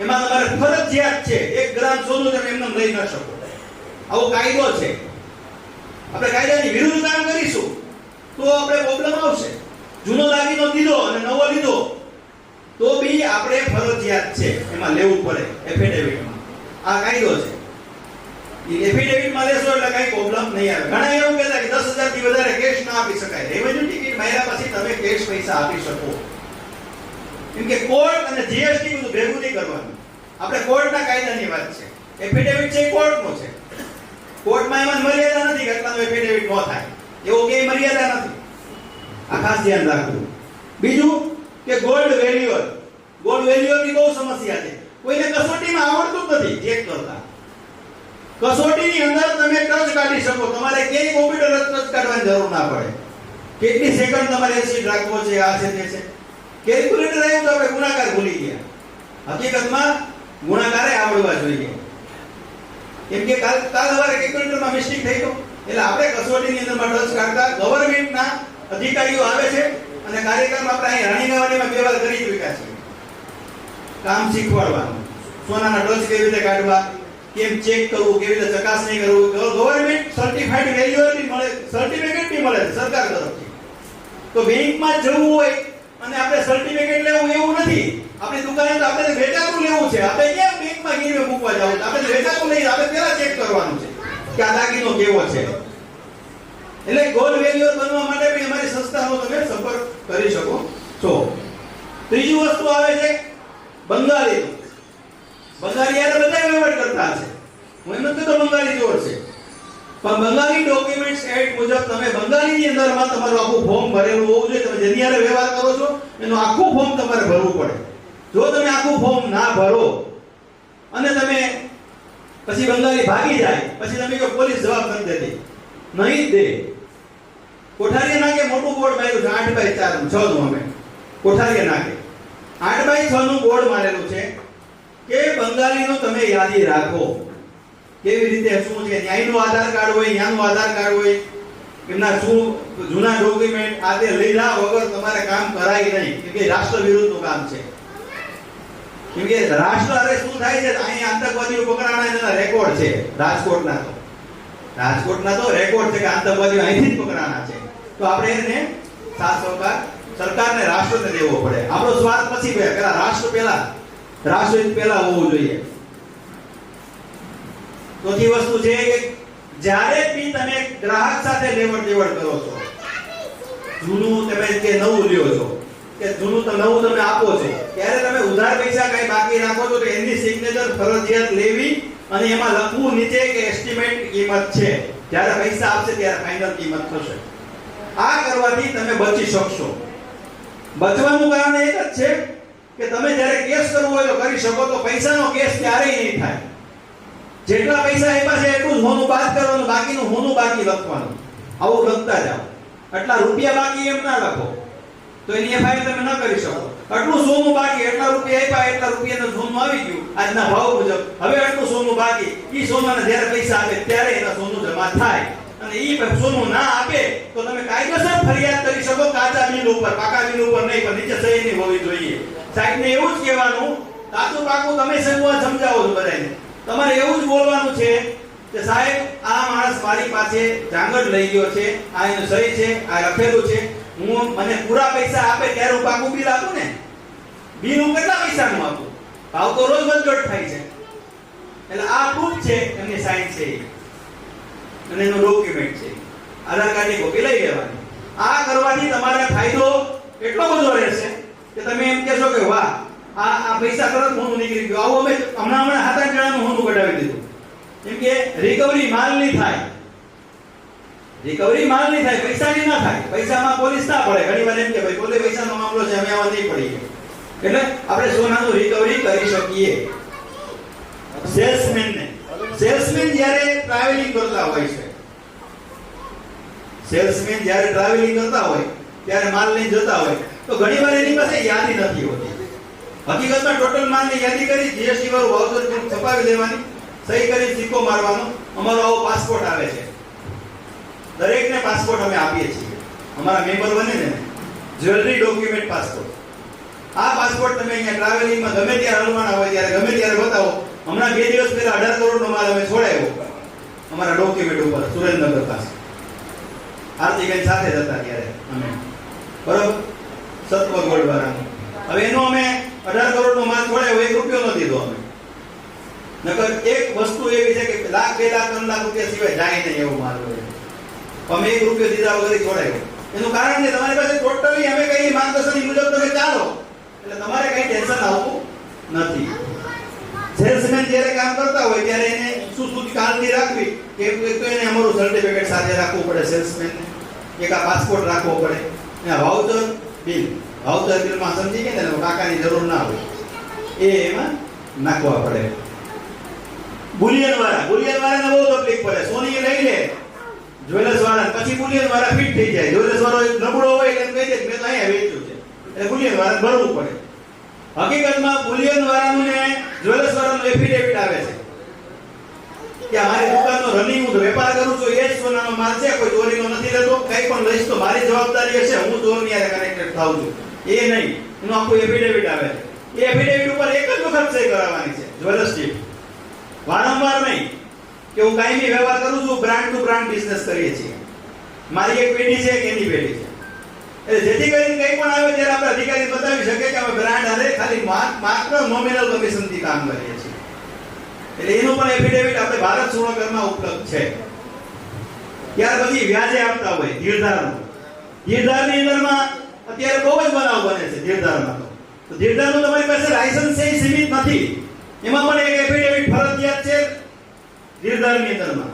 એમાં તમારે ફરજિયાત છે 1 ગ્રામ સોનું તમે એમને લઈ ન શકો. આવો કાયદો છે. આપણે કાયદાની વિરુદ્ધ કામ કરીશું તો આપણે પ્રોબ્લેમ આવશે. જૂનો દાગીનો દીધો અને નવો લીધો તો બી આપણે ફરજિયાત છે એમાં લેવું પડે એફિડેવિટમાં. આ કાયદો છે. એ એફિડેવિટમાં લેશો એટલે કઈ પ્રોબ્લેમ નહીં આવે. ઘણા એવું કહેતા કે 10,000 થી વધારે કેશ ના આપી શકાય. રેવન્યુ ટિકિટ માર્યા પછી તમે કેશ પૈસા આપી શકો. કેમ કે કોર્ટ અને જીએસટી બધું ભેગું નહીં કરવાનું. આપણે કોર્ટના કાયદાની વાત છે. એફિડેવિટ છે કોર્ટનો છે. કોર્ટમાં એમાં મર્યાદા નથી કે આટલાનો એફિડેવિટ ન થાય. એવો કઈ મર્યાદા નથી. આ ખાસ ધ્યાન રાખવું. બીજું કે ગોલ્ડ વેલ્યુઅર. ગોલ્ડ વેલ્યુઅરની બહુ સમસ્યા છે. કોઈને કસોટીમાં આવડતું જ નથી ચેક કરતા. કસોટીની અંદર તમે ટચ કાઢી શકો. તમારે ક્યાંય કોમ્પ્યુટર ટચ કાઢવાની જરૂર ના પડે. કેટલી સેકન્ડ તમારે એસિડ રાખવો છે, આ છે તે છે. કેલ્ક્યુલેટર આવ્યું તો આપણે ગુણાકાર ભૂલી ગયા. હકીકતમાં ગુણાકારે આવડવા જોઈએ. કેમ કે કાલ સવારે કેલ્ક્યુલેટરમાં મિસ્ટેક થઈ ગયો એટલે આપણે કસોટીની અંદરમાં ટચ કાઢતા ગવર્નમેન્ટના અધિકારીઓ આવે છે અને કાર્યક્રમ આપણે અહીં રાણીગાવાડીમાં 2 વાર કરી ચૂક્યા છે. કામ શીખવાડવાનું. સોનાના ટચ કેવી રીતે કાઢવા, કેમ ચેક કરવું, કેવી રીતે ચકાસણી કરવું. ગવર્નમેન્ટ સર્ટિફાઈડ વેલ્યુઅર મળે, સર્ટિફિકેટ બી મળે સરકાર તરફથી. તો બેંકમાં જવું હોય અને આપણે સર્ટિફિકેટ લેવું એવું નથી. આપણી દુકાને તો આપણે વેચાતું લેવું છે. આપણે કેમ બેંકમાં ગીરવે મૂકવા જાવ? આપણે વેચાતું લઈ આપણે પહેલા ચેક કરવાનું છે કે આ દાગીનો કેવો છે. એટલે ગોલ્ડ વેલ્યુઅર બનવા માટે પણ અમારી સંસ્થાનો તમે સંપર્ક કરી શકો છો. ત્રીજી વસ્તુ આવે છે બંગાળી. બંગાળી યાર બધા વ્યવહાર કરતા છે. હું એમ નથી તો બંગાળી જોર છે. પણ બંગાળી ડોક્યુમેન્ટ્સ એક્ટ મુજબ તમે બંગાળીની અંદરમાં તમારું આખું ફોર્મ ભરેલું હોવું જોઈએ. તમે જેની હારે વ્યવહાર કરો છો એનું આખું ફોર્મ તમારે ભરવું પડે. જો તમે આખું ફોર્મ ના ભરો અને તમે પછી બંગાળી ભાગી જાય પછી તમે કહો પોલીસ જવાબ નથી દેતી, નહીં દે. કોઠારીયા નાકે મોટું બોર્ડ માર્યું છે 8x4 નું 6 નું. અમે કોઠારીયા નાકે 8x6 નું બોર્ડ મારેલું છે કે બંગાળીનું તમે યાદી રાખો. કેવી રીતે શું છે, ન્યાયનું આધાર કાર્ડ હોય, ન્યાયનું આધાર કાર્ડ હોય, એમના શું જૂના ડોક્યુમેન્ટ આ તે લીધા વગર તમારે કામ કરાય નહીં. કેમ કે રાષ્ટ્ર વિરુદ્ધનું કામ છે. કેમ કે રાષ્ટ્ર અરે શું થાય છે, અહીં આતંકવાદીઓ પકડાણા એના રેકોર્ડ છે. રાજકોટના તો રેકોર્ડ છે કે આતંકવાદીઓ અહીંથી જ પકડાણા છે. તો આપણે એને સાથ સહકાર સરકારને રાષ્ટ્રને દેવો પડે. આપણો સ્વાર્થ પછી પેલા રાષ્ટ્ર પહેલા હોવું જોઈએ. ચોથી વસ્તુ છે કે જ્યારે બી તમે ગ્રાહક સાથે લેવડ દેવડ કરો છો, જૂનું તમે કે નવું લ્યો છો કે જૂનું તો નવું તમે આપો છો, ત્યારે તમે ઉધાર પૈસા કઈ બાકી રાખો છો તો એની સિગ્નેચર ફરજિયાત લેવી અને એમાં લખવું નીચે કે એસ્ટિમેટ કિંમત છે. જ્યારે પૈસા આપશે ત્યારે ફાઇનલ કિંમત થશે. આ કરવાથી તમે બચી શકશો. બચવાનું કારણ એક જ છે કે તમે જ્યારે કેસ કરવો હોય તો કરી શકો. તો પૈસાનો કેસ ક્યારેય નહીં થાય. જેટલા પૈસા આપ્યા છે એટલું જ હોનું બાદ કરવાનું, બાકીનું હોનું બાકી લખવાનું. આવું લખતા જાઓ. આટલા રૂપિયા બાકી એમ ના લખો તો એની એફઆઈઆર તમે ન કરી શકો. આટલું સોનું બાકી, એટલા રૂપિયા આપ્યા, એટલા રૂપિયાનું સોનું આવી ગયું આજના ભાવ મુજબ, હવે આટલું સોનું બાકી. ઈ સોનાને જ્યારે પૈસા આપે ત્યારે એના સોનું જમા થાય. અને ઈ સોનું ના આપે તો તમે કાયદેસર ફરિયાદ કરી શકો. કાચા બિલ ઉપર, પાકા બિલ ઉપર નહીં, પણ નીચે સહી નહીં હોવી જોઈએ. સાહેબને એવું જ કહેવાનું, કાચું પાકું તમે સમજાવો છો બધાને. તમારે એવું જ બોલવાનું છે કે સાહેબ આ માણસ મારી પાસે જાંગડ લઈ ગયો છે, આ એનું સહી છે, આ લખેલું છે, હું મને પૂરા પૈસા આપે ત્યારે હું પાકું બિલ આપું ને. બિલ હું કેટલા પૈસાનું આપું? ભાવ તો રોજ બંધગટ થાય છે. એટલે આ પ્રૂફ છે, એમની સાઇન છે અને એનો ડોક્યુમેન્ટ છે. આધાર કાર્ડની કોપી લઈ લેવાની. આ કરવાથી તમારે ફાયદો એટલો બધો રહેશે કે તમે એમ કહેશો કે વાહ આ પૈસા તરત હોનું નીકળી ગયું. આવું અમે હમણાં 7-8 જણાનું હોનું કઢાવી દીધું. કેમ કે રિકવરી માલની થાય. પૈસાની ના થાય. પૈસામાં પોલીસ ના પડે. ઘણી વાર એમ કે ભાઈ પોતે પૈસાનો મામલો છે, અમે આમાં નહીં પડી. એટલે આપણે સોનાનું રિકવરી કરી શકીએ. સેલ્સમેન જ્યારે ટ્રાવેલિંગ કરતા હોય ત્યારે માલ લઈને જતા હોય તો ઘણી વાર એની પાસે યાદી નથી હોતી. હકીકતમાં ટોટલ માલની યાદી કરી જીએસટી વાળું વાઉચર છપાવી દેવાની, સહી કરી સિક્કો મારવાનો. અમારો આવો પાસપોર્ટ આવે છે. દરેકને પાસપોર્ટ અમે આપીએ છીએ. અમારા મેમ્બર બને ને જ્વેલરી ડોક્યુમેન્ટ પાસપોર્ટ. આ પાસપોર્ટ તમે અહીંયા ટ્રાવેલિંગમાં ગમે ત્યારે હલવાના હોય ત્યારે ગમે ત્યારે બતાવો. હમણાં 2 દિવસ પહેલા 18 કરોડનો માલ અમે છોડાયો અમારા ડોક્યુમેન્ટ ઉપર સુરેન્દ્રનગર પાસે. આરતીબેન સાથે જ હતા ત્યારે અમે, બરોબર, સત્વ ગોલ્ડ વાળાનો. હવે એનો અમે 18 કરોડનો માલ છોડાયો, 1 રૂપિયો ન દીધો અમે. નકર એક વસ્તુ એવી છે કે લાખ 2 લાખ 3 લાખ રૂપિયા સિવાય જાય નહીં એવો માલ હોય. અમે 1 રૂપિયો દીધા વગર છોડાયો. એનું કારણ કે તમારી પાસે ટોટલી અમે કઈ માર્ગદર્શન મુજબ તમે ચાલો એટલે તમારે કઈ ટેન્શન આવતું નથી. સેલ્સમેન જ્યારે કામ કરતા હોય ત્યારે એને શું શું કાળજી રાખવી કે એક તો એને અમારું સર્ટિફિકેટ સાથે રાખવું પડે સેલ્સમેનને, એક આ પાસપોર્ટ રાખવો પડે, એના વાઉચર બિલમાં સમજી ગયા ને કાકાની જરૂર ના હોય એ એમાં નાખવા પડે. બુલિયન વાળાને બહુ તકલીફ પડે. સોની લઈ લે જ્વેલર્સ વાળા, પછી બુલિયન વાળા ફિટ થઈ જાય. જ્વેલર્સ વાળો નબળો હોય એટલે કહી દે મેં તો અહીંયા વેચ્યું છે એટલે બુલિયન વાળાને ભરવું પડે. હકીકતમાં બુલિયન વાળાનું ને જ્વેલર્સ વાળાનું એફિડેવિટ આવે છે કે અમારી દુકાનનો રનિંગ હું વેપાર કરું છું, એ જ સોનાનો માલ છે, કોઈ ચોરીનો નથી લેતો, કઈ પણ લઈશ તો મારી જવાબદારી હશે, હું ચોરની હારે કનેક્ટેડ થાઉં છું એ નહીં. એનું આખું એફિડેવિટ આવે છે. એ એફિડેવિટ ઉપર એક જ વખત સહી કરાવવાની છે જ્વેલર્સ ચીફ, વારંવાર નહીં કે હું કાયમી વ્યવહાર કરું છું, બ્રાન્ડ ટુ બ્રાન્ડ બિઝનેસ કરીએ છીએ, મારી એક પેઢી છે કે એની પેઢી છે. એટલે જેથી કરીને કંઈ પણ આવે ત્યારે આપણે અધિકારી બતાવી શકે કે અમે બ્રાન્ડ હારે ખાલી માત્ર નોમિનલ કમિશનથી કામ કરીએ છીએ. એટલે એનું પણ એફિડેવિટ આપણે ભારત સુરકરમાં ઉપલબ્ધ છે. ત્યાર પછી વ્યાજે આપતા હોય ધીરધારની અંદરમાં અત્યારે બહુ જ બનાવ બને છે ધીરધારમાં. તો ધીરધારનું તમારી પાસે લાયસન્સ છે સીમિત નથી, એમાં પણ એક એફિડેવિટ ફરજિયાત છે ધીરધારની અંદરમાં.